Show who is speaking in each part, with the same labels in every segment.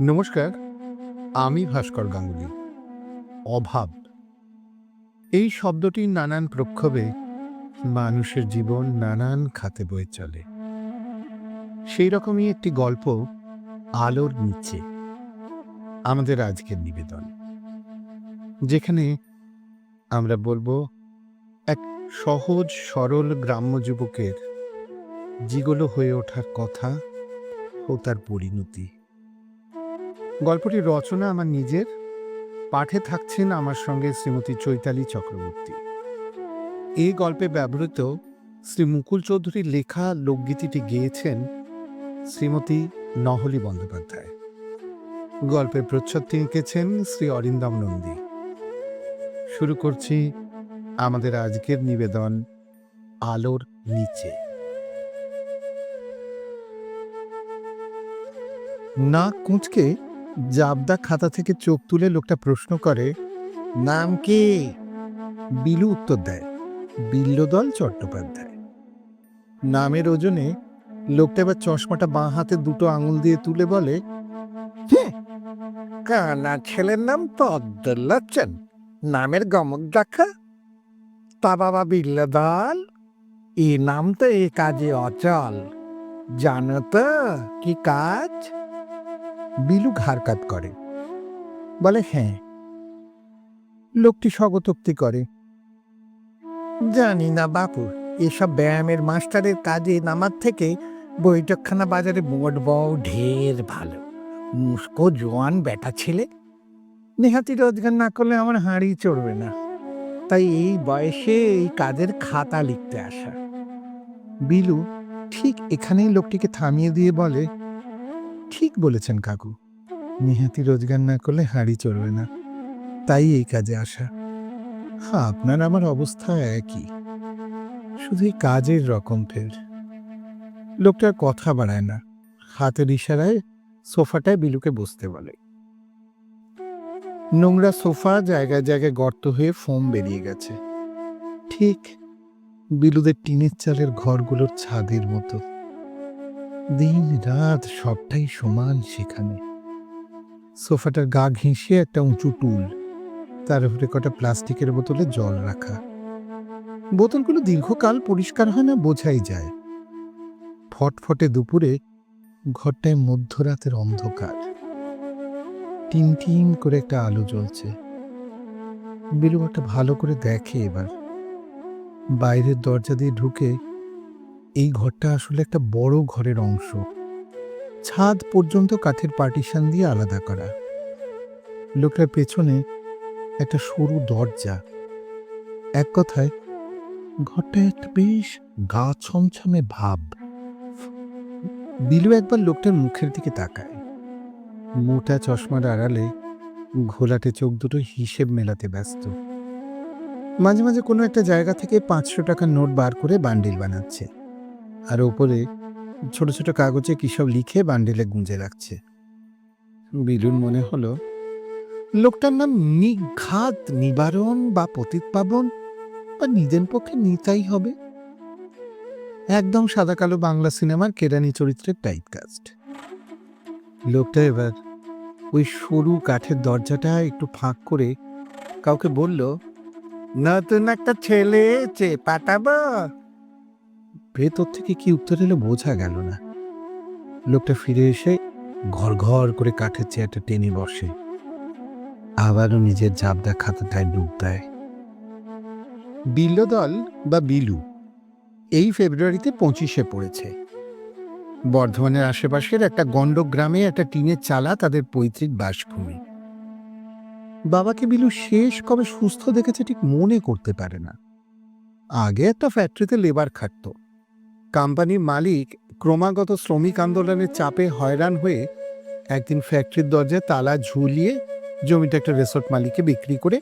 Speaker 1: নমস্কার, আমি ভাস্কর গাঙ্গুলি। অভাব এই শব্দটির নানান প্রক্ষোভে মানুষের জীবন নানান খাতে বয়ে চলে। সেই রকমই একটি গল্প আলোর নিচে আমাদের আজকের নিবেদন, যেখানে আমরা বলবো এক সহজ সরল গ্রাম্য যুবকের জিগোলো হয়ে ওঠার কথা ও তার পরিণতি। গল্পটির রচনা আমার নিজের, পাঠে থাকছেন আমার সঙ্গে শ্রীমতী চৈতালি চক্রবর্তী। এই গল্পে ব্যবহৃত শ্রী মুকুল চৌধুরীর লেখা লোকগীতিটি গেয়েছেন শ্রীমতী নহলী বন্দ্যোপাধ্যায়। গল্পের প্রচ্ছদটি এঁকেছেন শ্রী অরিন্দম নন্দী। শুরু করছি আমাদের আজকের নিবেদন আলোর নিচে। নাক কুঁচকে জাবদা খাতা থেকে চোখ তুলে লোকটা প্রশ্ন করে, নাম কি? বিলু উত্তর দেয়, বিল্লদল চট্টোপাধ্যায়। নামের ওজনে লোকটা এবার চশমাটা বাঁ হাতে দুটো আঙুল দিয়ে তুলে বলে, কানা ছেলের নাম পদ্মলোচন, নামের গমক দেখা। তা বাবা বিল্লদল, এ নাম তো এ কাজে অচল, জানো তো কি কাজ? বিলু ঘাড় কাত করে, বলে হ্যাঁ। লোকটি স্বগতোক্তি করে, জানি না বাপু, এসব ব্যায়ামের মাস্টারের কাজে নামার থেকে বৈঠকখানা বাজারে মোট বউ ঢের ভালো। মুস্কো জোয়ান বেটা ছেলে, নেহাতি রোজগার না করলে আমার হাঁড়ি চড়বে না, তাই এই বয়সে এই কাজের খাতা লিখতে আসা। বিলু ঠিক এখানেই লোকটিকে থামিয়ে দিয়ে বলে, ঠিক বলেছেন কাকু, নেহাতি রোজগার না করলে হাঁড়ি চড়বে না, তাই এই কাজে আসা। আপনার আমার অবস্থা একই, শুধু এই কাজের রকম ফের। লোকটার কথা বাড়ায় না, হাতের ইশারায় সোফাটায় বিলুকে বসতে বলে। নোংরা সোফা জায়গায় জায়গায় গর্ত হয়ে ফোম বেরিয়ে গেছে, ঠিক বিলুদের টিনের চালের ঘরগুলোর ছাদের মতো। দিন রাত সবটাই সমান সেখানে। সোফাটার গা ঘেঁষে একটা উঁচু টুল, তার উপরে কটা প্লাস্টিকের বোতলে জল রাখা। বোতলগুলো দীর্ঘকাল পরিষ্কার হয় না বোঝাই যায়। ফটফটে দুপুরে ঘরটায় মধ্যরাতের অন্ধকার, টিন টিন করে একটা আলো জ্বলছে। বিলু একটা ভালো করে দেখে এবার। বাইরের দরজা দিয়ে ঢুকে এই ঘরটা আসলে একটা বড় ঘরের অংশ, ছাদ পর্যন্ত কাঠের পার্টিশন দিয়ে আলাদা করা। লোকটার পেছনে একটা সরু দরজা। এক কথায় ঘরটা একটা বেশ গা ছমছমে ভাব। বিলু একবার লোকটার মুখের দিকে তাকায়। মোটা চশমার আড়ালে ঘোলাটে চোখ দুটো হিসেব মেলাতে ব্যস্ত। মাঝে মাঝে কোনো একটা জায়গা থেকে 500 টাকার নোট বার করে বান্ডিল বানাচ্ছে, আর ওপরে ছোট ছোট কাগজে কিসব লিখে বান্ডিলে গুঁজে রাখছে। বিলুর মনে হলো লোকটার নাম নিঘাত নিবারণ বা পতিতপাবন বা নিদেন পক্ষে নিতাই হবে। একদম সাদা কালো বাংলা সিনেমার কেরানি চরিত্রের টাইপকাস্ট। লোকটা এবার ওই সরু কাঠের দরজাটা একটু ফাঁক করে কাউকে বলল, নতুন একটা ছেলে পাঠাবো। ভেতর থেকে কি উত্তর এলো বোঝা গেল না। লোকটা ফিরে এসে ঘর ঘর করে কাঠের চেয়ারটা টেনে বসে, আবারও নিজের জাবদা খাতাটায় ডুব দেয়। বিল্লদল বা বিলু এই ফেব্রুয়ারিতে 25-এ পড়েছে। বর্ধমানের আশেপাশের একটা গন্ডক গ্রামে একটা টিনের চালা তাদের পৈতৃক বাসভূমি। বাবাকে বিলু শেষ কবে সুস্থ দেখেছে ঠিক মনে করতে পারে না। আগে একটা ফ্যাক্টরিতে লেবার খাটত। কোম্পানির মালিক ক্রমাগত শ্রমিক আন্দোলনের চাপে হয়রান হয়ে একদিন ফ্যাক্টরির দরজায় তালা ঝুলিয়ে জমিটা একটা রিসোর্ট মালিককে বিক্রি করে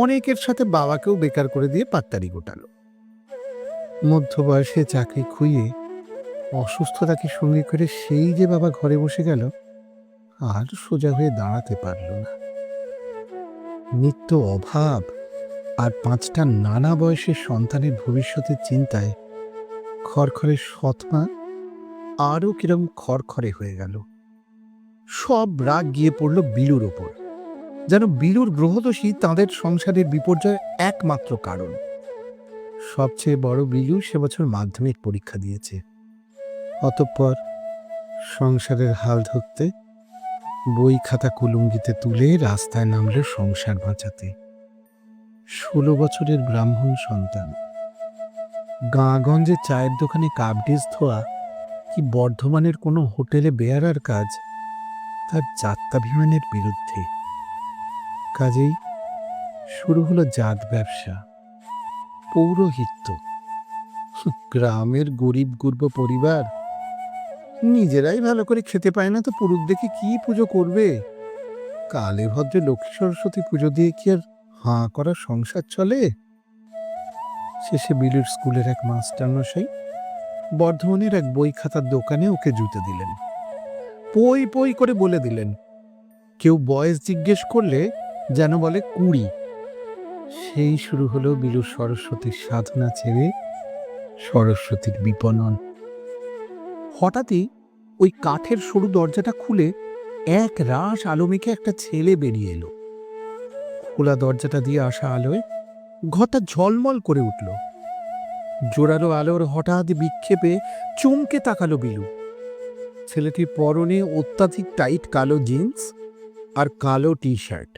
Speaker 1: অনেকের সাথে বাবাকেও বেকার করে দিয়ে পাত্তারি গোটালো। মধ্যবয়সে চাকরি খুইয়ে অসুস্থতাকে সঙ্গে করে সেই যে বাবা ঘরে বসে গেল, আর সোজা হয়ে দাঁড়াতে পারল না। নিত্য অভাব আর 5টা নানা বয়সের সন্তানের ভবিষ্যতের চিন্তায় খড়খড়ে সৎমা আরও কিরম খড়খড়ে হয়ে গেল।
Speaker 2: সব রাগ গিয়ে পড়ল বিলুর ওপর, যেন বিলুর গ্রহদোষী তাঁদের সংসারের বিপর্যয়ের একমাত্র কারণ। সবচেয়ে বড় বিলু সে বছর মাধ্যমিক পরীক্ষা দিয়েছে। অতঃপর সংসারের হাল ধরতে বই খাতা কুলুঙ্গিতে তুলে রাস্তায় নামল সংসার বাঁচাতে। 16 বছরের ব্রাহ্মণ সন্তান, গাঁগঞ্জে চায়ের দোকানে কাপ ডিশ ধোয়া কি বর্ধমানের কোনো হোটেলে বেয়ারার কাজ তার জাত্যাভিমানের বিরুদ্ধে। কাজেই শুরু হলো জাত ব্যবসা, পৌরোহিত্য। গ্রামের গরিব গুরব পরিবার নিজেরাই ভালো করে খেতে পায় না, তো পুরুষ দেখে কি পুজো করবে? কালে ভদ্রে লক্ষ্মী সরস্বতী পুজো দিয়ে কি আর হাঁ করা সংসার চলে? শেষে বিলুর স্কুলের এক মাস্টারমশাই বর্ধমানের এক বই খাতার দোকানে ওকে জুতে দিলেন। পই পই করে বলে দিলেন, কেউ বয়স জিজ্ঞেস করলে যেন বলে 20। সেই শুরু হলো বিলুর সরস্বতীর সাধনা ছেড়ে সরস্বতীর বিপণন। হঠাৎই ওই কাঠের সরু দরজাটা খুলে এক রাশ আলো মেখে একটা ছেলে বেরিয়ে এলো। খোলা দরজাটা দিয়ে আসা আলোয় ঘরটা ঝলমল করে উঠল। জোরালো আলোর হঠাৎ বিক্ষেপে চমকে তাকালো বিলু। ছেলেটির পরনে অত্যাধিক টাইট কালো জিন্স আর কালো টি শার্ট,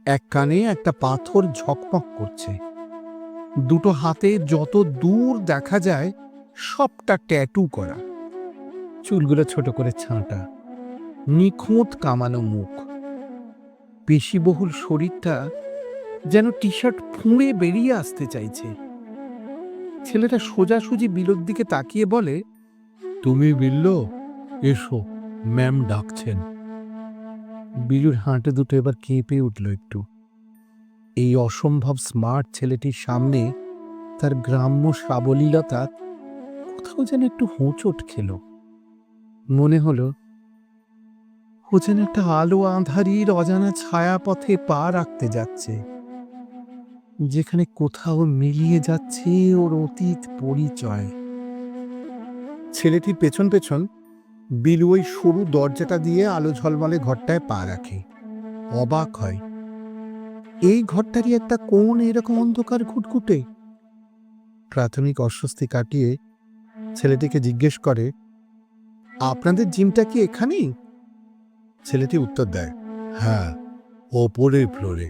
Speaker 2: এক কানে একটা পাথর ঝকমক করছে। দুটো হাতে যত দূর দেখা যায় সবটা ট্যাটু করা, চুলগুলো ছোট করে ছাঁটা, নিখুঁত কামানো মুখ, পেশিবহুল শরীরটা যেন টি শার্ট ফুঁড়ে বেরিয়ে আসতে চাইছে। ছেলেটা সোজাসুজি বিলুর দিকে তাকিয়ে বলে, তুমি বিল্লো, এসো, ম্যাম ডাকছেন। বিলুর হাঁটু দুটো এবার কেঁপে উঠল একটু। এই অসম্ভব স্মার্ট ছেলেটির সামনে তার গ্রাম্য সাবলীলতা কোথাও যেন একটু হোঁচট খেল। মনে হলো ও যেন একটা আলো আঁধারির অজানা ছায়াপথে পা রাখতে যাচ্ছে, যেখানে কোথাও মিলিয়ে যাচ্ছে ওর অতীত পরিচয়। ছেলেটির পেছন পেছন বিলু ওই সরু দরজাটা দিয়ে আলো ঝলমলে ঘরটায় পা রাখে। অবাক হয়, এই ঘরটারই একটা কোণ এরকম অন্ধকার ঘুটঘুটে। প্রাথমিক অস্বস্তি কাটিয়ে ছেলেটিকে জিজ্ঞেস করে, আপনাদের জিমটা কি এখানেই? ছেলেটি উত্তর দেয়, হ্যাঁ, ওপরের ফ্লোরে,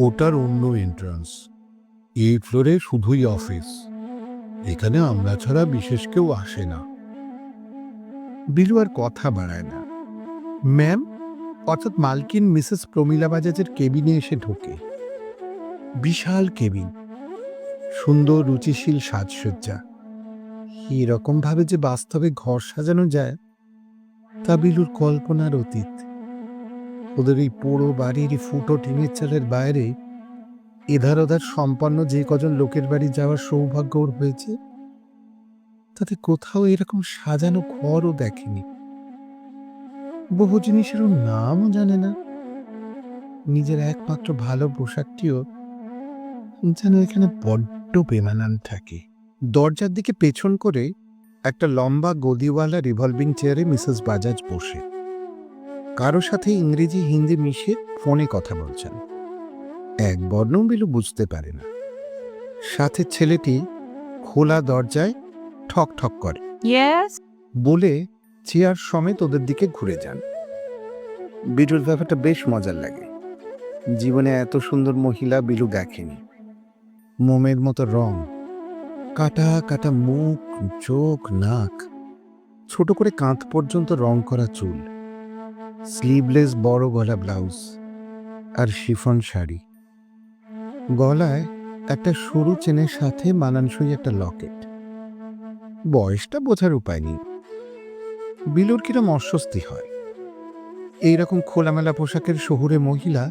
Speaker 2: ওটার অন্য এন্ট্রান্স। এই ফ্লোরে শুধুই অফিস, এখানে আমরা ছাড়া বিশেষ কেউ আসে না। বিলু আর কথা বাড়ায় না। ম্যাম অর্থাৎ মালকিন মিসেস প্রমীলা বাজাজের কেবিনে এসে ঢোকে। বিশাল কেবিন, সুন্দর রুচিশীল সাজসজ্জা। এরকম ভাবে যে বাস্তবে ঘর সাজানো যায় তা বিলুর কল্পনার অতীত। ওদের এই পোড়ো বাড়ির ফুটো টিনের চালের বাইরে এধার ওধার সম্পন্ন যে কজন লোকের বাড়ি যাওয়ার সৌভাগ্য ওর হয়েছে, তাতে কোথাও এরকম সাজানো ঘরও দেখেনি। বহু জিনিসের নামও জানে না। নিজের একমাত্র ভালো পোশাকটিও যেন এখানে বড্ড বেমানান থাকে। দরজার দিকে পেছন করে একটা লম্বা গদিওয়ালা রিভলভিং চেয়ারে মিসেস বাজাজ বসে কারো সাথে ইংরেজি হিন্দি মিশিয়ে ফোনে কথা বলছেন। এক বর্ণও বিলু বুঝতে পারে না। সাথে ছেলেটি খোলা দরজায় ঠক ঠক করে বলে চেয়ার সমেত ওদের দিকে ঘুরে যান। বিলুর ব্যাপারটা বেশ মজার লাগে। জীবনে এত সুন্দর মহিলা বিলু দেখেনি। মোমের মতো রং, কাটা কাটা মুখ, চোখ, নাক, ছোট করে কাঁধ পর্যন্ত রং করা চুল, স্লিভলেস বড় গলা ব্লাউজ আর শিফন শাড়ি, গলায় একটা সরু চেনের সাথে মানানসই একটা লকেট। বয়সটা বোঝার উপায় নেই। বিলুর কিরম অস্বস্তি হয়। এইরকম খোলামেলা পোশাকের শহুরে মহিলা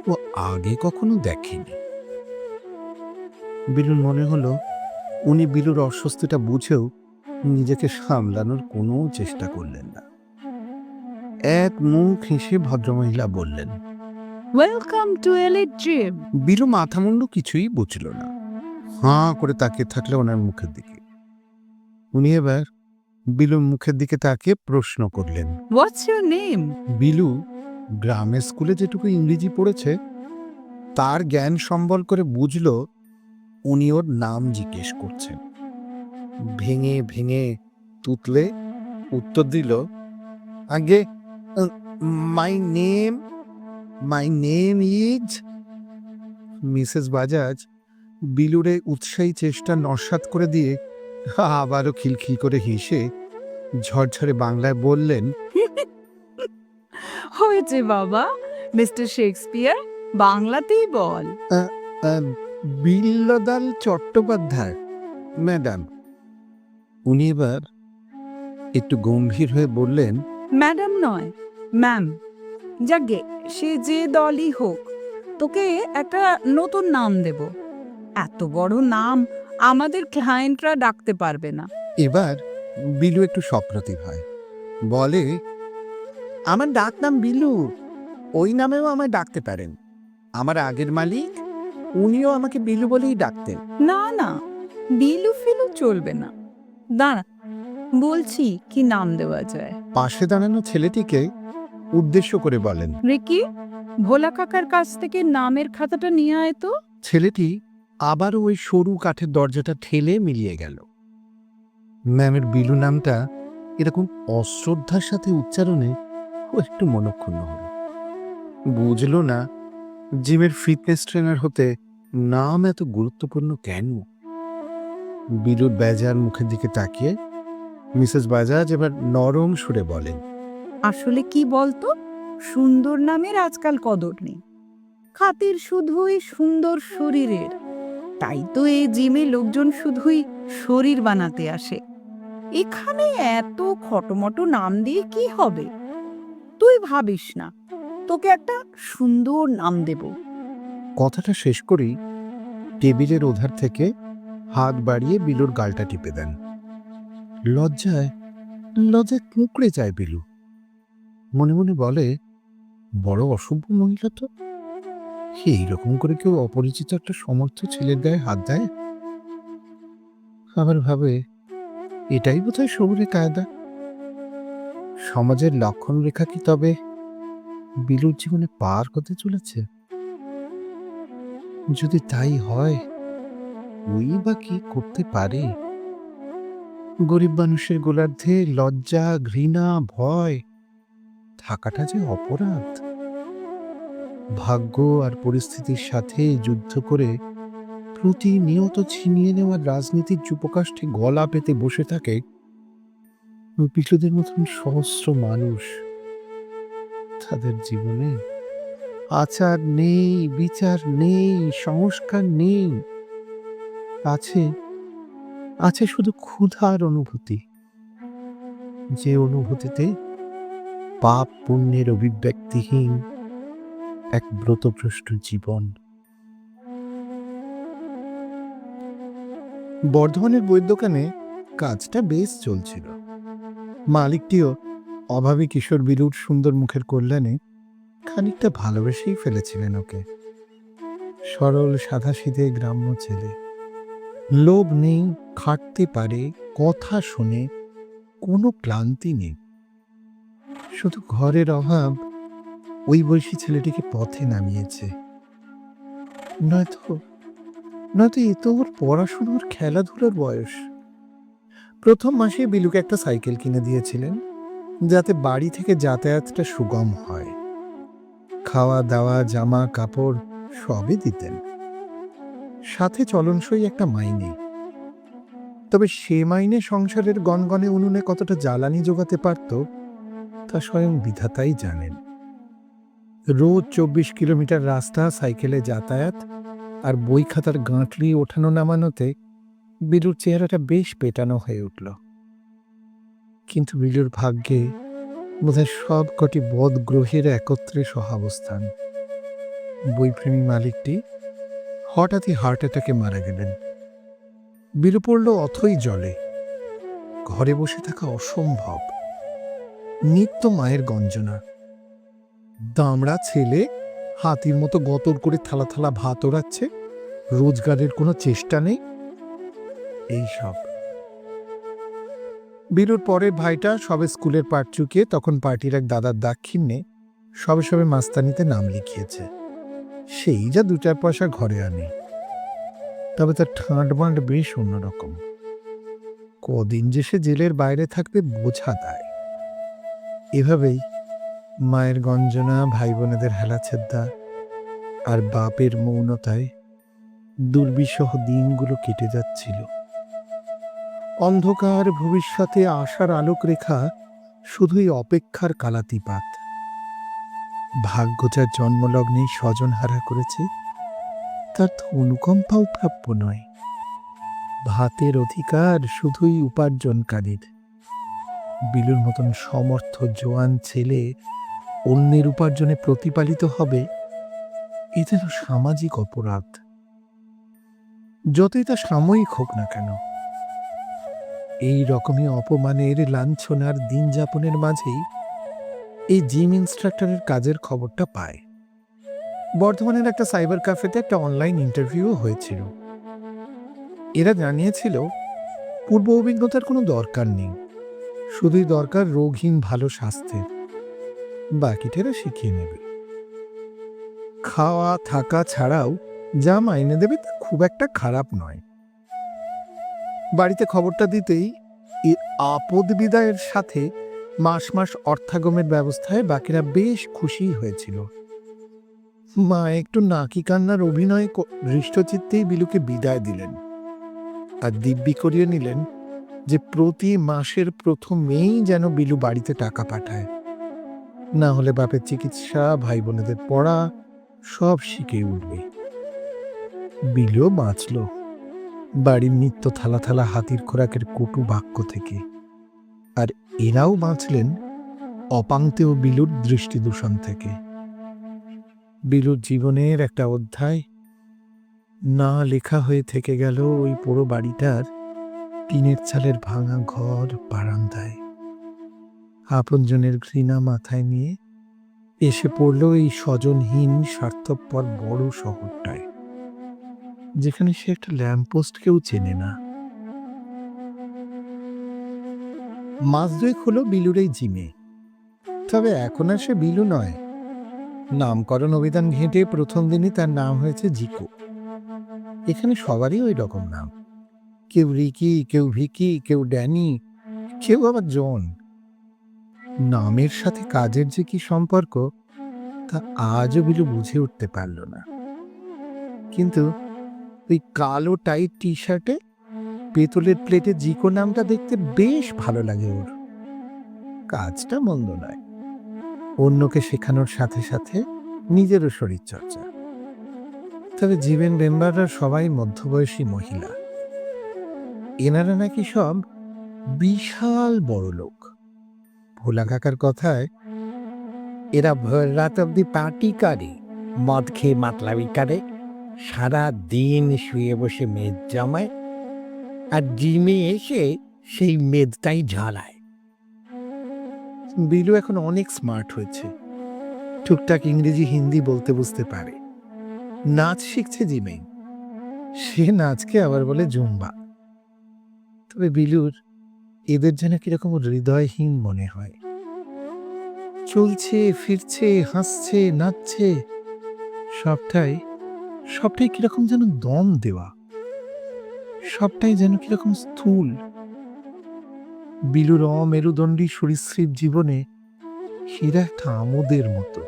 Speaker 2: ও আগে কখনো দেখেনি। বিলুর মনে হলো উনি বিলুর অস্বস্তিটা বুঝেও নিজেকে সামলানোর কোনো চেষ্টা করলেন না। এক মুখ হেসে ভদ্রমহিলা বললেন,
Speaker 3: welcome to elite gym.
Speaker 2: Bilu মাথামুন্ডু কিছুই বুঝল না, হাঁ করে তাকিয়ে থাকলে ওনার মুখের দিকে। উনি এবার বিলুর মুখের দিকে তাকিয়ে প্রশ্ন করলেন।
Speaker 3: What's your name?
Speaker 2: বিলু গ্রামের স্কুলে যেটুকু ইংরেজি পড়েছে তার জ্ঞান সম্বল করে বুঝল উনি ওর নাম জিজ্ঞেস করছেন। ভেঙে ভেঙে তুতলে উত্তর দিল, আগে my name is. Mrs Bajaj বিলুরে উৎসাহী চেষ্টা নস্যাৎ করে দিয়ে আবারও খিলখিল করে হেসে ঝরঝরে বাংলায় বললেন,
Speaker 3: হয়েছে বাবা, মিস্টার শেক্সপিয়ার, বাংলাতেই বল।
Speaker 2: বিল্লদাল চট্টোপাধ্যায় ম্যাডাম। উনি এবার একটু গম্ভীর হয়ে বললেন,
Speaker 3: ম্যাডাম নয়, ম্যাম। যাকে সে যে দলই হোক, তোকে একটা নতুন নাম দেব। এত বড় নাম আমাদের ক্লায়েন্টরা ডাকতে পারবে না।
Speaker 2: এবার বিলু একটু সপ্রতিভ হয়, বলে, আমার ডাক নাম বিলু, ওই নামেও আমায় ডাকতে পারেন। আমার আগের মালিক উনিও আমাকে বিলু বলেই ডাকতেন।
Speaker 3: না না, বিলু ফিলু চলবে না। দাঁড়া, বলছি কি নাম দেওয়া যায়।
Speaker 2: পাশে দাঁড়ানো ছেলেটিকে উদ্দেশ্য করে বলেন।
Speaker 3: রিকি, ভোলা কাকার কাছ থেকে নামের খাতাটা নিয়ে আয় তো।
Speaker 2: ছেলেটি আবারও ওই সরু কাঠের দরজাটা ঠেলে মিলিয়ে গেল। ম্যামের বিলু নামটা এরকম অশ্রদ্ধার সাথে উচ্চারণে ও একটু মনক্ষুণ্ণ হল। বুঝল না জিমের ফিটনেস ট্রেনার হতে নাম এত গুরুত্বপূর্ণ কেন। বিলুর বেজার মুখের দিকে তাকিয়ে মিসেস বাজাজ এবার নরম সুরে বলেন,
Speaker 3: আসলে কি বলতো, সুন্দর নামের আজকাল কদর নেই। খাতির শুধুই সুন্দর শরীরের। তাই তো এই জিমে লোকজন শুধুই শরীর বানাতে আসে। এখানে এত খটোমটো নাম দিয়ে কি হবে? তুই ভাবিস না, তোকে একটা সুন্দর নাম দেব।
Speaker 2: কথাটা শেষ করেই টেবিলের ওধার থেকে হাত বাড়িয়ে বিলুর গালটা টিপে দেন। লজ্জায় কুঁকড়ে যায় বিলু। মনে মনে বলে, বড় অসভ্য মহিলা তো। এইরকম করে কেউ অপরিচিত একটা সমর্থ ছেলের গায়ে হাত দেয়? আবার ভাবে, এটাই বোধহয় শহুরে কায়দা। সমাজের লক্ষণ রেখা কি তবে বিলুর জীবনে পার হতে চলেছে? যদি তাই হয়, ওই বা কি করতে পারে? গরিব মানুষের গোলার্ধে লজ্জা, ঘৃণা, ভয় থাকাটা যে অপরাধ। ভাগ্য আর পরিস্থিতির সাথে যুদ্ধ করে প্রতিনিয়ত ছিনিয়ে নেওয়ার রাজনীতির যুপকাষ্ঠে গলা পেতে বসে থাকে বিলুদের মতন সহস্র মানুষ। তাদের জীবনে আচার নেই, বিচার নেই, সংস্কার নেই। আছে শুধু ক্ষুধার অনুভূতি, যে অনুভূতিতে পাপ পুণ্যের অভিব্যক্তিহীন এক ব্রতভ্রষ্ট জীবন। বর্ধমানের বইয়ের দোকানে কাজটা বেশ চলছিল। মালিকটিও অভাবী কিশোর বিলুর সুন্দর মুখের কল্যাণে খানিকটা ভালোবেসেই ফেলেছিলেন ওকে। সরল সাদাসিধে গ্রাম্য ছেলে, লোভ নেই, খাটতে পারে, কথা শোনে, কোনো ক্লান্তি নেই। শুধু ঘরের অভাব ওই বয়সী ছেলেটিকে পথে নামিয়েছে। নয়তো এ তো ওর পড়াশুনোর খেলাধুলার বয়স। প্রথম মাসে বিলুকে একটা সাইকেল কিনে দিয়েছিলেন, যাতে বাড়ি থেকে যাতায়াতটা সুগম হয়। খাওয়া দাওয়া, জামা কাপড় সবই দিতেন, সাথে চলনসই একটা মাইনে। তবে সে মাইনে সংসারের গনগনে উনুনে কতটা জ্বালানি জোগাতে পারত তা স্বয়ং বিধাতাই জানেন। রোজ 24 কিলোমিটার রাস্তা সাইকেলে যাতায়াত আর বই খাতার গাঁটলি ওঠানো নামানোতে বিলুর চেহারাটা বেশ পেটানো হয়ে উঠল। কিন্তু বিলুর ভাগ্যে বোধহয় সব কটি বদগ্রহের একত্রে সহাবস্থান। বইপ্রেমী মালিকটি হঠাৎই হার্ট অ্যাটাকে মারা গেলেন। বিলু পড়ল অথই জলে। ঘরে বসে থাকা অসম্ভব। নিত্য মায়ের গঞ্জনা। দামড়া ছেলে হাতির মতো গতর করে থালা থালা ভাত ওড়াচ্ছে, রোজগারের কোনো চেষ্টা নেই। এইসব বিলুর পরের ভাইটা সবে স্কুলের পাঠ চুকিয়ে তখন পার্টির এক দাদার দাক্ষিণ্যে সবে সবে মাস্তানিতে নাম লিখিয়েছে। সেই যা 2-4 পয়সা ঘরে আনে, তবে তার ঠাঁট বাঁট বেশ অন্যরকম। কদিন যে সে জেলের বাইরে থাকবে বোঝা দায়। এভাবেই মায়ের গঞ্জনা, ভাই বোনেদের হেলাছেদ্দা আর বাপের মৌনতায় দুর্বিষহ দিনগুলো কেটে যাচ্ছিল। অন্ধকার ভবিষ্যতে আশার আলোক রেখা শুধুই অপেক্ষার কালাতিপাত। ভাগ্য যার জন্মলগ্নেই স্বজন হারা করেছে, তার তো অনুকম্পাও প্রাপ্য নয়। ভাতের অধিকার শুধুই উপার্জনকারীর। বিলুর মতন সমর্থ জোয়ান ছেলে অন্যের উপার্জনে প্রতিপালিত হবে, এ যেন সামাজিক অপরাধ। যতই তা সাময়িক হোক না কেন, এই রকমই অপমানের, লাঞ্ছনার দিন যাপনের মাঝেই এই জিম ইনস্ট্রাক্টরের কাজের খবরটা পায়। বর্ধমানের একটা সাইবার ক্যাফেতে একটা অনলাইন ইন্টারভিউ হয়েছিল। এরা জানিয়েছিল পূর্ব অভিজ্ঞতার কোনো দরকার নেই, শুধুই দরকার রোগহীন ভালো স্বাস্থ্যের। বাকিটা শিখিয়ে নেবে। খাওয়া থাকা ছাড়াও যা মাইনে দেবে তা খুব একটা খারাপ নয়। বাড়িতে খবরটা দিতেই এর আপদ বিদায়ের সাথে মাস মাস অর্থাগমের ব্যবস্থায় বাকিরা বেশ খুশি হয়েছিল। মা একটু নাকি কান্নার অভিনয় হৃষ্টচিত্তেই বিলুকে বিদায় দিলেন, আর দিব্যি করিয়ে নিলেন যে প্রতি মাসের প্রথমেই যেন বিলু বাড়িতে টাকা পাঠায়, না হলে বাপের চিকিৎসা, ভাই বোনেদের পড়া সব শিখে উঠবে। বিলুও বাঁচল বাড়ির নিত্য থালা থালা হাতির খোরাকের কটু বাক্য থেকে, আর এরাও বাঁচলেন অপাংতেয় বিলুর দৃষ্টি দূষণ থেকে। বিলুর জীবনের একটা অধ্যায় না লেখা হয়ে থেকে গেল ওই পুরো বাড়িটার টিনের চালের ভাঙা ঘর বারান্দায়। আপনজনের ঘৃণা মাথায় নিয়ে এসে পড়ল এই স্বজনহীন স্বার্থপর বড় শহরটায়, যেখানে সে একটা ল্যাম্পপোস্টকেও চেনে না। মাস 2 হলো বিলুর এই জিমে, তবে এখন আর সে বিলু নয়। নামকরণ অভিধান ঘেঁটে প্রথম দিনই তার নাম হয়েছে জিকো। এখানে সবারই ওই রকম নাম, কেউ রিকি, কেউ ভিকি, কেউ ড্যানি, কেউ আবার জন। নামের সাথে কাজের যে কি সম্পর্ক তা আজও বিলু বুঝে উঠতে পারল না। কিন্তু ওই কালো টাইট টি শার্টে পেতলের প্লেটে জিকো নামটা দেখতে বেশ ভালো লাগে ওর। কাজটা মন্দ নয়, অন্যকে শেখানোর সাথে সাথে নিজেরও শরীরচর্চা। তবে জিমের মেম্বাররা সবাই মধ্যবয়সী মহিলা। এনারা নাকি সব বিশাল বড় লোক। ভোলা কাকার কথায় এরা ভোর রাত অব্দি পার্টি করে, মদ খেয়ে মাতলামি করে, সারা দিন শুয়ে বসে মেদ জমায়, আর জিমে এসে সেই মেদটাই ঝালায়। বিলু এখন অনেক স্মার্ট হয়েছে, টুকটাক ইংরেজি হিন্দি বলতে বুঝতে পারে। নাচ শিখছে জিমে, সে নাচকে আবার বলে জুম্বা। তবে বিলুর এদের যেন কিরকম হৃদয়হীন মনে হয়। চলছে, ফিরছে, হাসছে, নাচছে, সবটাই কিরকম যেন দম দেওয়া, সবটাই যেন কিরকম স্থূল। বিলুর অমেরুদণ্ডী সরীসৃপ জীবনে হীরা একটা আমোদের মতো।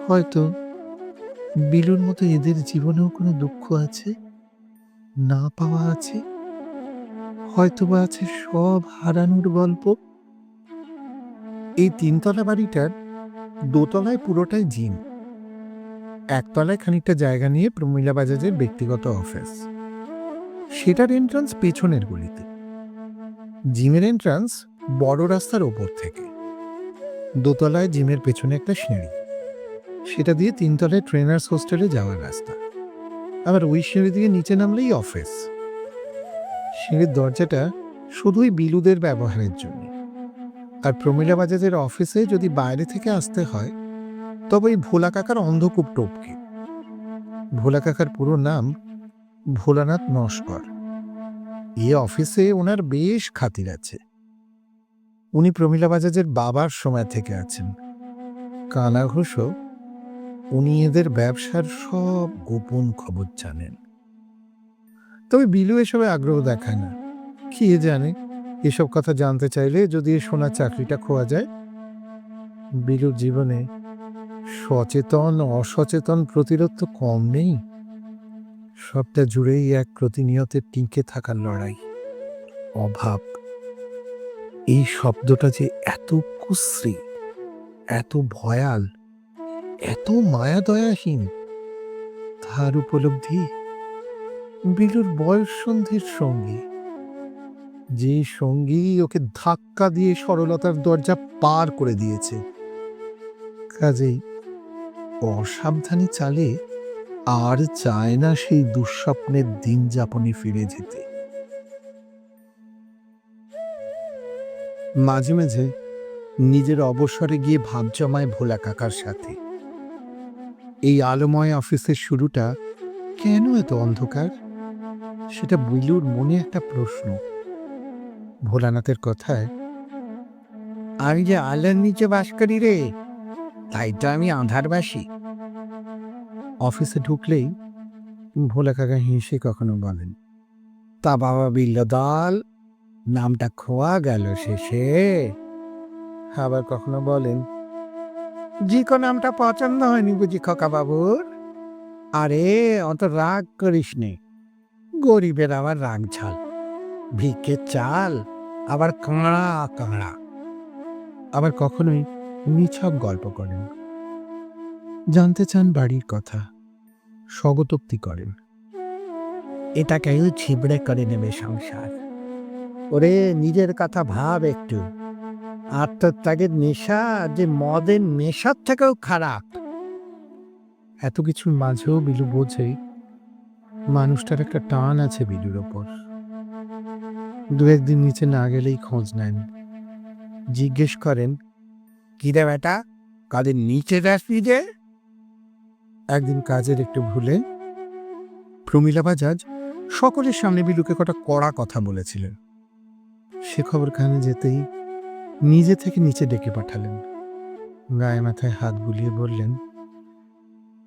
Speaker 2: হয়তো বিলুর মতো এদের জীবনেও কোনো দুঃখ আছে, না পাওয়া আছে, হয়তোবা আছে সব হারানোর গল্প। এই 3 তলা বাড়িটার দোতলায় পুরোটাই জিম, একতলায় খানিকটা জায়গা নিয়ে প্রমীলা বাজাজের ব্যক্তিগত অফিস। সেটার এন্ট্রান্স পেছনের গলিতে। জিমের এন্ট্রান্স বড় রাস্তার ওপর থেকে। দোতলায় জিমের পেছনে একটা সিঁড়ি, সেটা দিয়ে 3 তলায় ট্রেনার্স হোস্টেলে যাওয়ার রাস্তা। আবার ওই সিঁড়ি দিয়ে নিচে নামলেই অফিস। সিঁড়ির দরজাটা শুধুই বিলুদের ব্যবহারের জন্য। আর প্রমীলা বাজাজের অফিসে যদি বাইরে থেকে আসতে হয় তবে এই ভোলা কাকার অন্ধকূপ টোপকে। ভোলা কাকার পুরো নাম ভোলানাথ নস্কর। এই অফিসে ওনার বেশ খাতির আছে। উনি প্রমীলা বাজাজের বাবার সময় থেকে আছেন। কানা ঘোষও উনি এদের ব্যবসার সব গোপন খবর জানেন। তবে বিলু এসবে আগ্রহ দেখায় না। কে জানে, এসব কথা জানতে চাইলে যদি এই সোনার চাকরিটা খোয়া যায়। বিলুর জীবনে সচেতন অসচেতন প্রতিরোধ তো কম নেই। সবটা জুড়েই এক প্রতিনিয়ত টিকে থাকার লড়াই। অভাব, এই শব্দটা যে এত কুশ্রী, এত ভয়াল, এত মায়া দয়াহীন, তার উপলব্ধি বিলুর বয়স সন্ধির সঙ্গী। যে সঙ্গী ওকে ধাক্কা দিয়ে সরলতার দরজা পার করে দিয়েছে। কাজেই অসাবধানী চালে আর চায় না সেই দুঃস্বপ্নের দিন যাপনে ফিরে যেতে। মাঝে মাঝে নিজের অবসরে গিয়ে ভাব জমায় ভোলা কাকার সাথে। এই আলোময় অফিসের শুরুটা কেন এত অন্ধকার, সেটা বিলুর মনে একটা প্রশ্ন। ভোলানাথের কথায়,
Speaker 1: আমি যে আলোর নিচে বাস করি রে, তাই তো আমি আঁধারবাসী।
Speaker 2: অফিসে ঢুকলেই ভোলা কাকা হেসে কখনো বলেন,
Speaker 1: তা বাবা বিল্লদল, নামটা খোয়া গেল শেষে।
Speaker 2: আবার কখনো বলেন,
Speaker 1: জিকো নামটা পছন্দ হয়নি বুঝি খোকা বাবুর? আরে অত রাগ করিস নে, গরিবের আবার রাগ ঝাল, ভিক্ষের চাল আবার কাঁড়া কাঁড়া।
Speaker 2: আবার কখনোই নিছক গল্প করেন, জানতে চান বাড়ির কথা, স্বগতোক্তি করেন।
Speaker 1: এটা কেউ ছিবড়ে করে নেবে সংসার। ওরে নিজের কথা ভাব একটু। আত্মত্যাগের নেশা যে মদের নেশার থেকেও খারাপ।
Speaker 2: এত কিছুর মাঝেও বিলু বোঝে মানুষটার একটা টান আছে বিলুর ওপর। দু একদিন নিচে না গেলেই খোঁজ নেন, জিজ্ঞেস করেন,
Speaker 1: কিরে বেটা, কাদের নিচে যাসনি যে?
Speaker 2: একদিন কাজের একটু ভুলে প্রমীলা বাজাজ সকলের সামনে বিলুকে কটা কড়া কথা বলেছিলেন। সে খবর কানে যেতেই নিজে থেকে নিচে ডেকে পাঠালেন। গায়ে মাথায় হাত বুলিয়ে বললেন,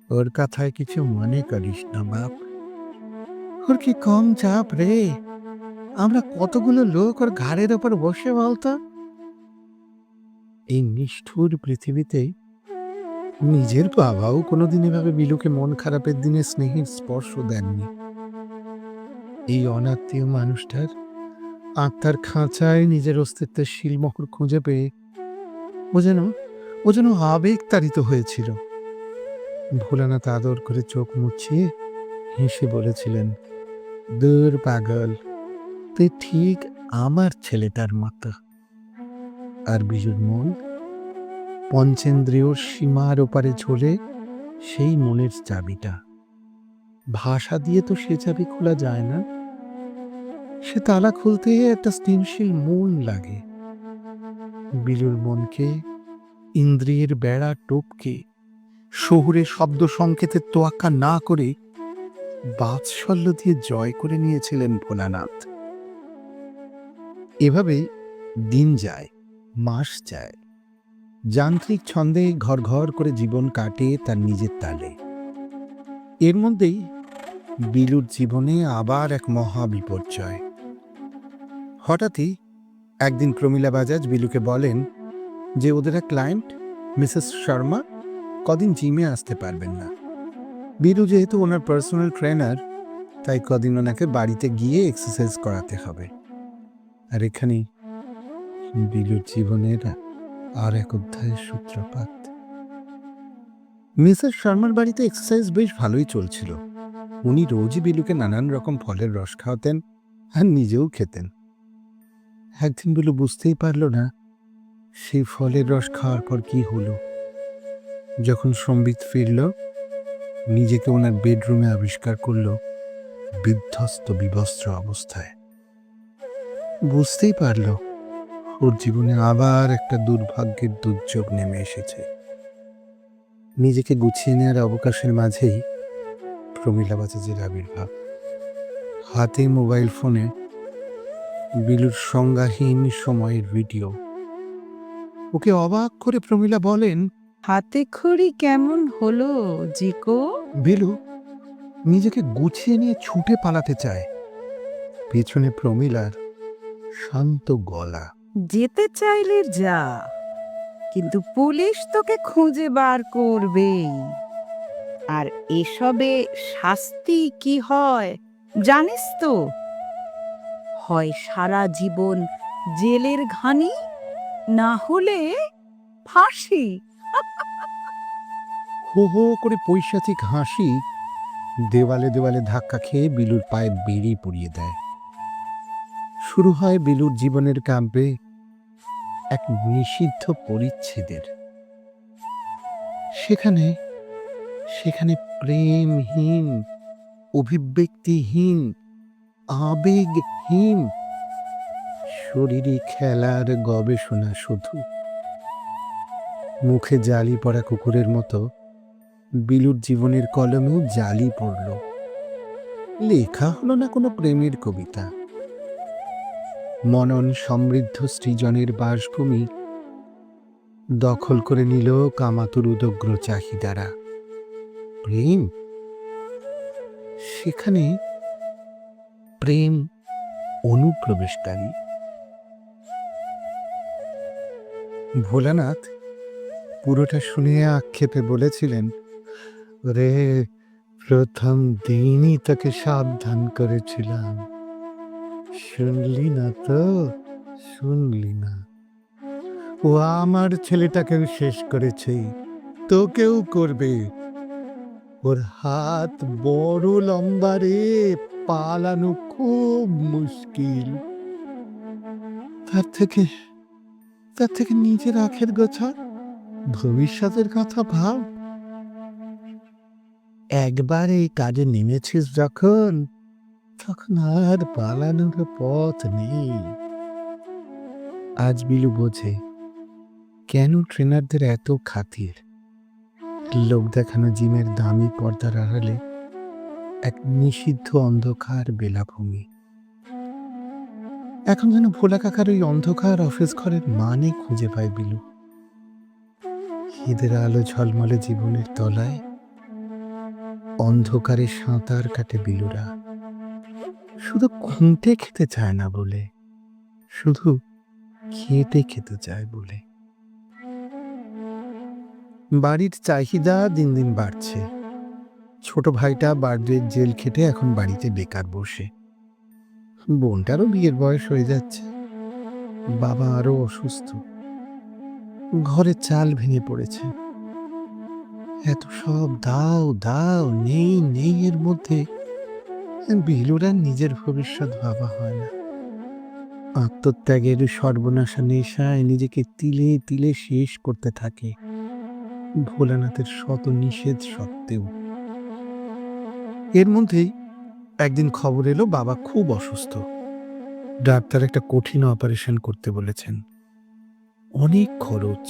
Speaker 1: ওর কথায় কিছু মনে করিস না বাপ।
Speaker 2: ওর কি কম চাপ রে, আমরা কতগুলো লোক ওর ঘাড়ের ওপর বসে বলতো। এই নিষ্ঠুর পৃথিবীতে নিজের বাবাও কোনোদিন এভাবে বিলুকে মন খারাপের দিনে স্নেহের স্পর্শ দেননি। এই অনাত্মীয় মানুষটার আত্মার খাঁচায় নিজের অস্তিত্বের শিলমোহর খুঁজে পেয়ে ও যেন আবেগ তাড়িত হয়েছিল। ভোলানাথ আদর করে চোখ মুছিয়ে হেসে বলেছিলেন,
Speaker 1: দূর পাগল, তুই ঠিক আমার ছেলেটার মতো।
Speaker 2: আর বিজুর মন পঞ্চেন্দ্রিয় সীমার ওপারে ঝোলে সেই মনের চাবিটা। ভাষা দিয়ে তো সে চাবি খোলা যায় না। সে তালা খুলতে একটা স্থিরশীল মন লাগে। বিলুর মনকে ইন্দ্রিয়ের বেড়া টপকে শহুরে শব্দ সংকেতের তোয়াক্কা না করে বাৎসল্য দিয়ে জয় করে নিয়েছিলেন ভোলানাথ। এভাবেই দিন যায়, মাস যায়, যান্ত্রিক ছন্দে ঘর ঘর করে জীবন কাটে তার নিজের তালে। এর মধ্যেই বিলুর জীবনে আবার এক মহা বিপর্যয়। হঠাৎই একদিন প্রমীলা বাজাজ বিলুকে বলেন যে ওদের এক ক্লায়েন্ট মিসেস শর্মা কদিন জিমে আসতে পারবেন না। বিলু যেহেতু ওনার পার্সোনাল ট্রেনার, তাই কদিন ওনাকে বাড়িতে গিয়ে এক্সারসাইজ করাতে হবে। আর এখানেই বিলুর জীবনের আর এক অধ্যায়ের সূত্রপাত। মিসেস শর্মার বাড়িতে এক্সারসাইজ বেশ ভালোই চলছিল। উনি রোজই বিলুকে নানান রকম ফলের রস খাওয়াতেন আর নিজেও খেতেন। একদিন বিলু বুঝতেই পারল না সেই ফলের রস খাওয়ার পর কি হলো। যখন সম্বিত ফিরল, নিজেকে ওনার বেডরুমে আবিষ্কার করল বিধ্বস্ত বিবস্ত্র অবস্থায়। বুঝতেই পারল ওর জীবনে আবার একটা দুর্ভাগ্যের দুর্যোগ নেমে এসেছে। নিজেকে গুছিয়ে নেওয়ার অবকাশের মাঝেই প্রমীলা বাজাজের আবির্ভাব। হাতে মোবাইল ফোনে বিলুর সংজ্ঞাহীন সময়ের ভিডিও। ওকে অবাক করে প্রমীলা বলেন,
Speaker 3: হাতে খড়ি কেমন হলো জিকো?
Speaker 2: বিলু নিজেকে গুছিয়ে নিয়ে ছুটে পালাতে চায়। পেছনে প্রমীলার শান্ত গলা,
Speaker 3: যেতে চাইলে যা, কিন্তু পুলিশ তোকে খুঁজে বার করবেই। আর এসবে শাস্তি কি হয় জানিস তো? হয় সারা জীবন জেলের ঘানি, না হলে ফাঁসি।
Speaker 2: হো হো করে পৈশাচিক হাসি দেওয়ালে দেওয়ালে ধাক্কা খেয়ে বিলুর পায়ে বেড়ি পড়িয়ে দেয়। শুরু হয় বিলুর জীবনের ক্যাম্পে এক নিষিদ্ধ পরিচ্ছেদের। সেখানে সেখানে প্রেমহীন, অভিব্যক্তিহীন, আবেগহীন শরীরী খেলার গবেষণা শুধু। মুখে জালি পড়া কুকুরের মতো বিলুর জীবনের কলমেও জালি পড়ল। লেখা হলো না কোনো প্রেমের কবিতা। মনন সমৃদ্ধ সৃজনের বাসভূমি দখল করে নিল কামাতুর উদগ্র চাহিদারা। প্রেম, সেখানে প্রেম অনুপ্রবেশকারী। ভোলানাথ পুরোটা শুনে আক্ষেপে বলেছিলেন, রে প্রথম দিনই তাকে সাবধান করেছিলাম, শুনলি না তো, শুনলি না। ও আমার ছেলেটাকেও শেষ করেছে, তোকেও করবে। ওর হাত বড় লম্বা রে, পালানো খুব মুশকিল। তার থেকে নিজের আখের গোছা, ভবিষ্যতের কথা ভাব। একবার এই কাজে নেমেছিস যখন, তখন আর পালানোর পথ নেই। আজ বিলু বোঝে কেন ট্রেনারদের এত খাতির। লোক দেখানো জিমের দামি পর্দার আড়ালে এক নিষিদ্ধ অন্ধকার বেলাভূমি। এখন যেন ভোলা কাকার ওই অন্ধকার অফিস ঘরের মানে খুঁজে পায় বিলু। ঈদের আলো ঝলমলে জীবনের তলায় অন্ধকারে সাঁতার কাটে বিলুরা, শুধু খুঁটে খেতে চায় না বলে, শুধু খেটে খেতে চায় বলে। বাড়ির চাহিদা দিন দিন বাড়ছে। ছোট ভাইটা বার্থডে জেল খেটে এখন বাড়িতে বেকার বসে। বোনটারও বিয়ের বয়স হয়ে যাচ্ছে। বাবা আরো অসুস্থ, ঘরে চাল ভেঙে পড়েছে। এত সব দাও দাও, নেই নেই এর মধ্যে বিলুর আর নিজের ভবিষ্যৎ ভাবা হয় না। আত্মত্যাগের সর্বনাশা নেশায় নিজেকে তিলে তিলে শেষ করতে থাকে, ভোলানাথের শত নিষেধ সত্ত্বেও। এর মধ্যেই একদিন খবর এলো বাবা খুব অসুস্থ। ডাক্তার একটা কঠিন অপারেশন করতে বলেছেন। অনেক খরচ,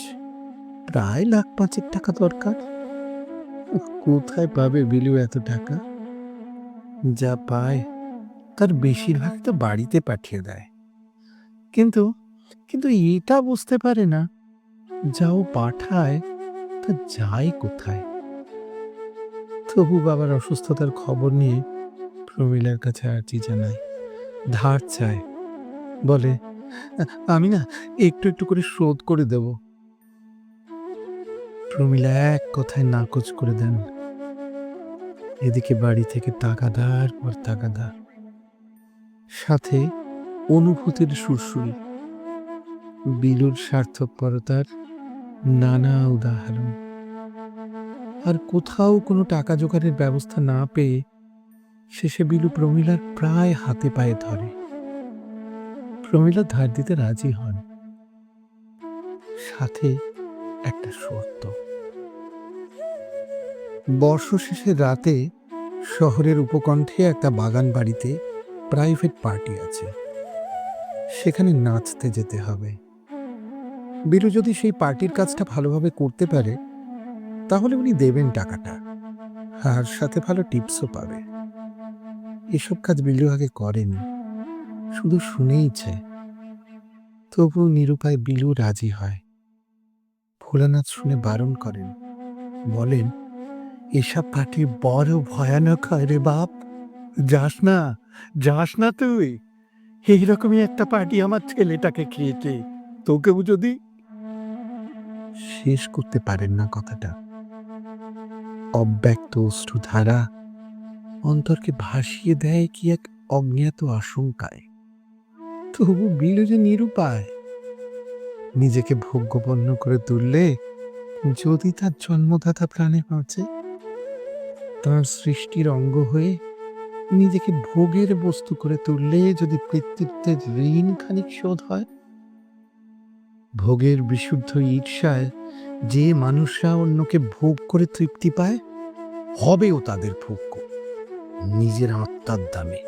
Speaker 2: প্রায় $1,05,000 দরকার। কোথায় পাবে বিলু এত টাকা? যা পায় তার বেশিরভাগ তো বাড়িতে পাঠিয়ে দেয়। কিন্তু কিন্তু এটা বুঝতে পারে না, যাও পাঠায় তা যায় কোথায়। তবু বাবার অসুস্থতার খবর নিয়ে প্রমীলার কাছে আর্জি জানায়, ধার চায়। বলে, আমি না একটু একটু করে শোধ করে দেব। প্রমীলা এক কথায় নাকচ করে দেন। এদিকে বাড়ি থেকে তাগাদার পর তাগাদা, সাথে অনুভূতির সুরসুরি, বিলুর স্বার্থপরতার নানা উদাহরণ। আর কোথাও কোনো টাকা জোগাড়ের ব্যবস্থা না পেয়ে শেষে বিলু প্রমীলার প্রায় হাতে পায়ে ধরে। প্রমীলা ধার দিতে রাজি হন, সাথে একটা শর্ত। বর্ষশেষের রাতে শহরের উপকণ্ঠে একটা বাগান বাড়িতে প্রাইভেট পার্টি আছে, সেখানে নাচতে যেতে হবে। বিলু যদি সেই পার্টির কাজটা ভালোভাবে করতে পারে তাহলে উনি দেবেন টাকাটা, আর সাথে ভালো টিপসও পাবে। এসব কাজ বিলু আগে করেনি, শুধু শুনেইছে। তবু নিরুপায় বিলু রাজি হয়। ভোলানাথ শুনে বারণ করেন, বলেন,
Speaker 1: এসব পার্টি বড় ভয়ানক হয় রে বাপ। যাস না, যাস না তুই। এইরকমই একটা পার্টি আমার ছেলেটাকে খেয়েছে, তোকেও যদি।
Speaker 2: শেষ করতে পারেন না কথাটা। অব্যক্ত অশ্রুধারা অন্তরকে ভাসিয়ে দেয় কি এক অজ্ঞাত আশঙ্কায়। তবু বিলু যে নিরুপায়। নিজেকে ভোগ্যপন্ন করে তুললে যদি তার জন্মদাতা প্রাণে বাঁচে, তার সৃষ্টির অঙ্গ হয়ে নিজেকে ভোগের বস্তু করে তুললে যদি পিতৃত্বের ঋণ খানিক শোধ হয়, ভোগের বিশুদ্ধ ঈর্ষায় যে মানুষরা অন্যকে ভোগ করে তৃপ্তি পায়, হবেও তাদের ভোগ্য নিজের আত্মার দামে।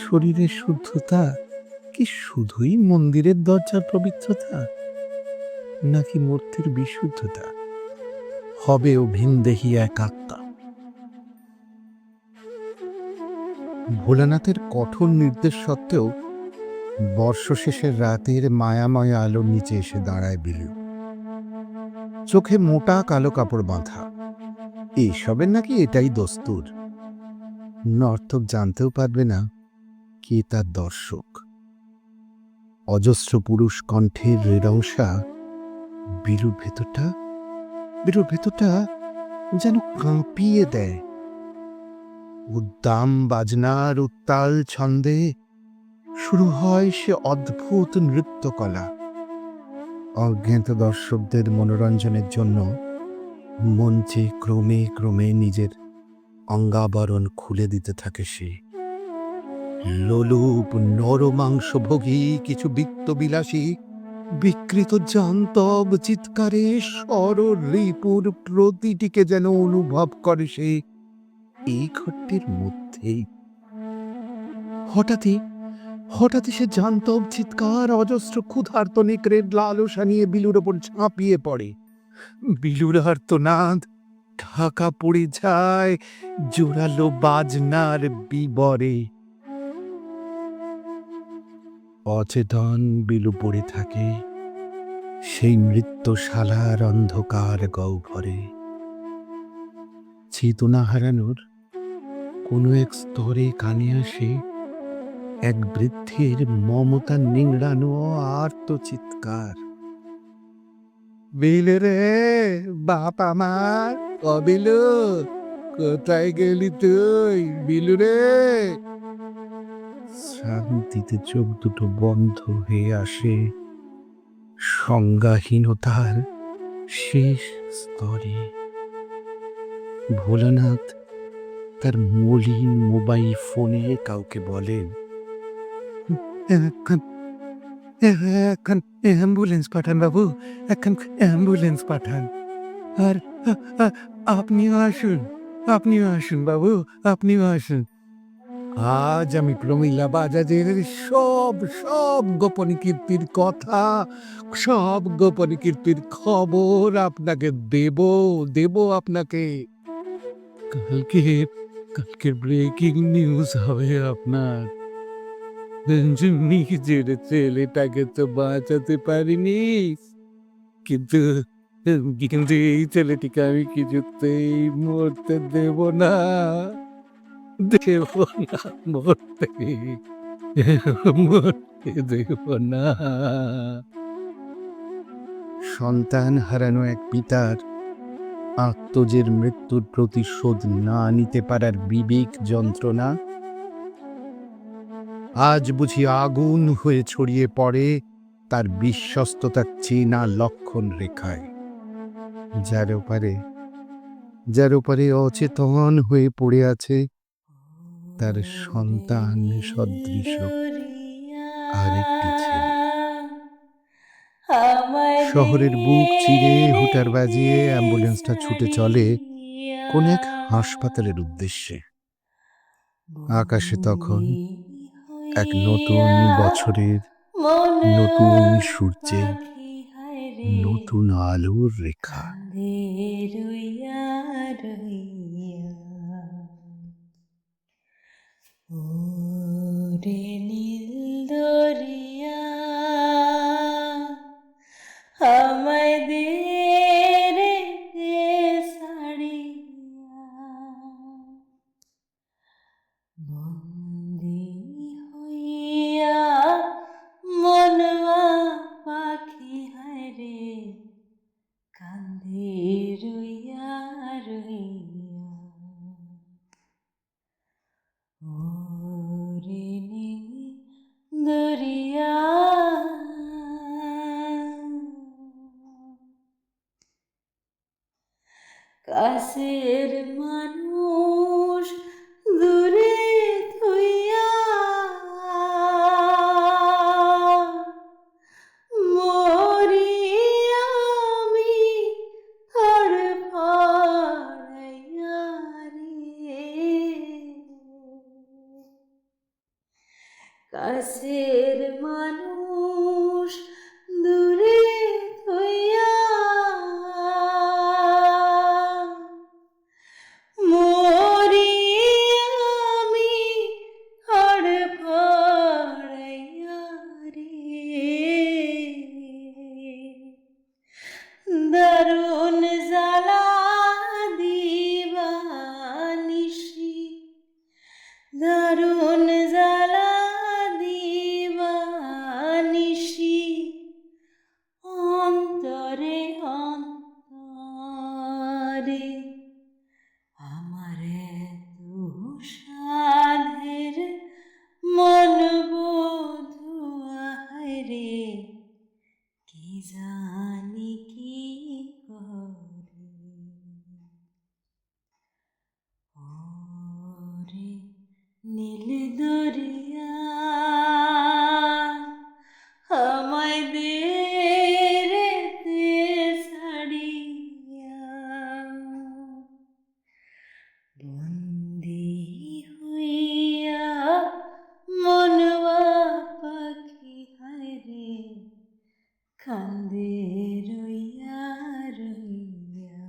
Speaker 2: শরীরের শুদ্ধতা কি শুধুই মন্দিরের দরজার পবিত্রতা, নাকি মূর্তির বিশুদ্ধতা? হবেও ভিনদেহী এক আত্মা। ভোলানাথের কঠোর নির্দেশ সত্ত্বেও বর্ষশেষের রাতের মায়াময় আলোর নিচে এসে দাঁড়ায় বিলু। চোখে মোটা কালো কাপড় বাঁধা। এইসবের নাকি এটাই দস্তুর। নর্তক জানতেও পারবে না কে তার দর্শক। অজস্র পুরুষ কণ্ঠের রেরংসা বিলুর ভেতরটা যেন কাঁপিয়ে দেয়। উদ্দাম বাজনার উত্তাল ছন্দে শুরু হয় সে অদ্ভুত নৃত্যকলা। অজ্ঞাত দর্শকদের মনোরঞ্জনের জন্য মঞ্চে ক্রমে ক্রমে নিজের অঙ্গাবরণ খুলে দিতে থাকে সে। লোলুপ নরমাংসভোগী কিছু বিত্তবিলাসী বিকৃত জান্তব চিৎকারে রিপুর প্রতিটিকে যেন অনুভব করে সে এই ঘরটির মধ্যেই। হঠাৎই সে জান্তব চিৎকার অজস্র ক্ষুধার্ত নেকড়ের লালসা নিয়ে বিলুর ওপর ঝাঁপিয়ে পড়ে। বিলুর আর্তনাদ ঢাকা পড়ে যায় জোরালো বাজনার বিবরে। অচেতন বিলু পড়ে থাকে সেই নৃত্যশালার অন্ধকার গহ্বরে। চেতনা হারানোর কোনো এক স্তরে কানে আসে এক বৃদ্ধের মমতা নিংড়ানো আর্ত চিৎকার।
Speaker 1: বিলু রে, বাপ আমার, ও বিলু, কোথায় গেলি তুই বিলু রে?
Speaker 2: শান্তিতে চোখ দুটো বন্ধ হয়ে আসে সংজ্ঞাহীনতার শেষ স্তরে। ভোলানাথ তার মলিন মোবাইল ফোনে কাউকে বলেন, এখন এখন অ্যাম্বুলেন্স পাঠান বাবু, এখন অ্যাম্বুলেন্স পাঠান। আর আপনিও আসুন বাবু, আপনিও আসুন। আজ আমি প্রমীলা বাজাজের সব সব গোপন কীর্তির কথা, সব গোপন কীর্তির খবর আপনাকে দেব আপনাকে। কালকের ব্রেকিং নিউজ হবে আপনার। নিজের ছেলেটাকে তো বাঁচাতে পারিনি, কিন্তু কিন্তু এই ছেলেটিকে আমি কিছুতেই মরতে দেব না, দেব না মরতে, মরতে দেব না। সন্তান হারানো এক পিতার আত্মজের মৃত্যুর প্রতিশোধ না নিতে পারার বিবেক যন্ত্রণা আজ বুঝি আগুন হয়ে ছড়িয়ে পড়ে তার বিশ্বস্ততার চেনা লক্ষণ রেখায়। যার ওপারে অচেতন হয়ে পড়ে আছে তার সন্তান সদৃশ আরেকটি ছেলে। শহরের বুক চিরে হুটার বাজিয়ে অ্যাম্বুলেন্সটা ছুটে চলে কোন এক হাসপাতালের উদ্দেশ্যে। আকাশে তখন এক নতুন বছরের নতুন সূর্যে নতুন আলোর রেখা।
Speaker 4: রইয়া রইয়া ওরে নীর দরিয়া আমায় দে রে ছাড়িয়া বন্দি হইয়া মনবা পাখি হায় রে কান্দে রইয়া রইয়া ওরে নীল দরিয়া কাছের মানুষ দূরে থইয়া মরি আমি তড়ফড়াইয়া রে কাছের মানুষ দূরে থইয়া মরি আমি তড়ফড়াইয়া রে দারুণ জ্বালা দিবানিশি দারুণ জ্বালা দিবানিশি অন্তরে অন্তরে আমার এত সাধের মন বধুয়া রে কি জানি কি করে ওরে নীল দরিয়া আমায় দে রে ছাড়িয়া বন্দি হইয়া মনবা পাখি হায় রে কান্দে রইয়া রইয়া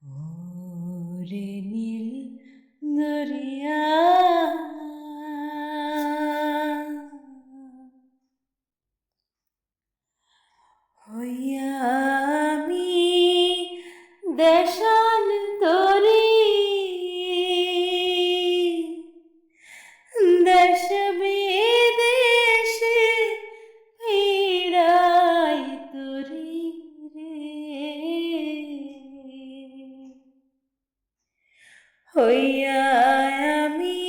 Speaker 4: ওরে নীল দরিয়া হইয়া আমি দেশান্তরী দেশ বিদেশে পীড়াই তরি রে হইয়া আমি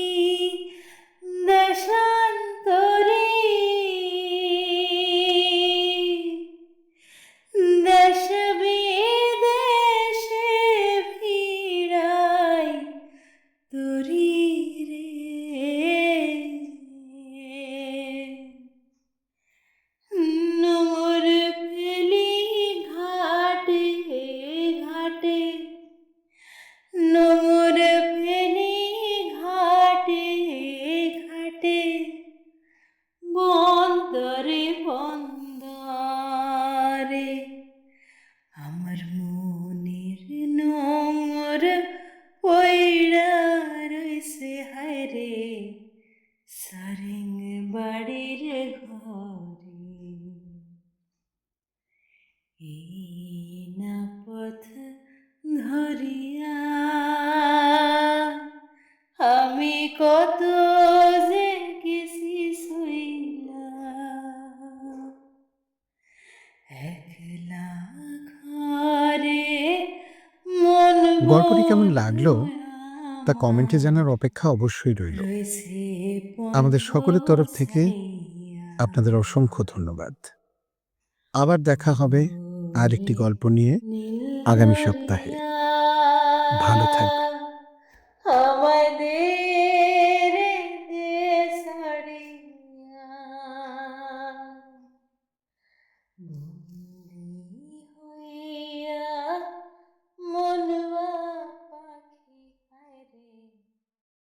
Speaker 4: দেশান্তরী দেশ বিদেশে পীড়াই তরি রে নোর ফেলি ঘাটে ঘাটে নোর ফেলি ঘাটে ঘাটে বন্দরে বন্দরে আমার মনের নোংর পইড়া রইছে হায় রে সারিং বাড়ির ঘরে এই না পথ ধরিয়া আমি কত যে গেছি সইলা একলা ঘরে মন
Speaker 2: গল্পটি কেমন লাগলো তা কমেন্টে জানার অপেক্ষা অবশ্যই রইল। আমাদের সকলের তরফ থেকে আপনাদের অসংখ্য ধন্যবাদ। আবার দেখা হবে আরেকটি গল্প নিয়ে আগামী সপ্তাহে। ভালো থাকবেন।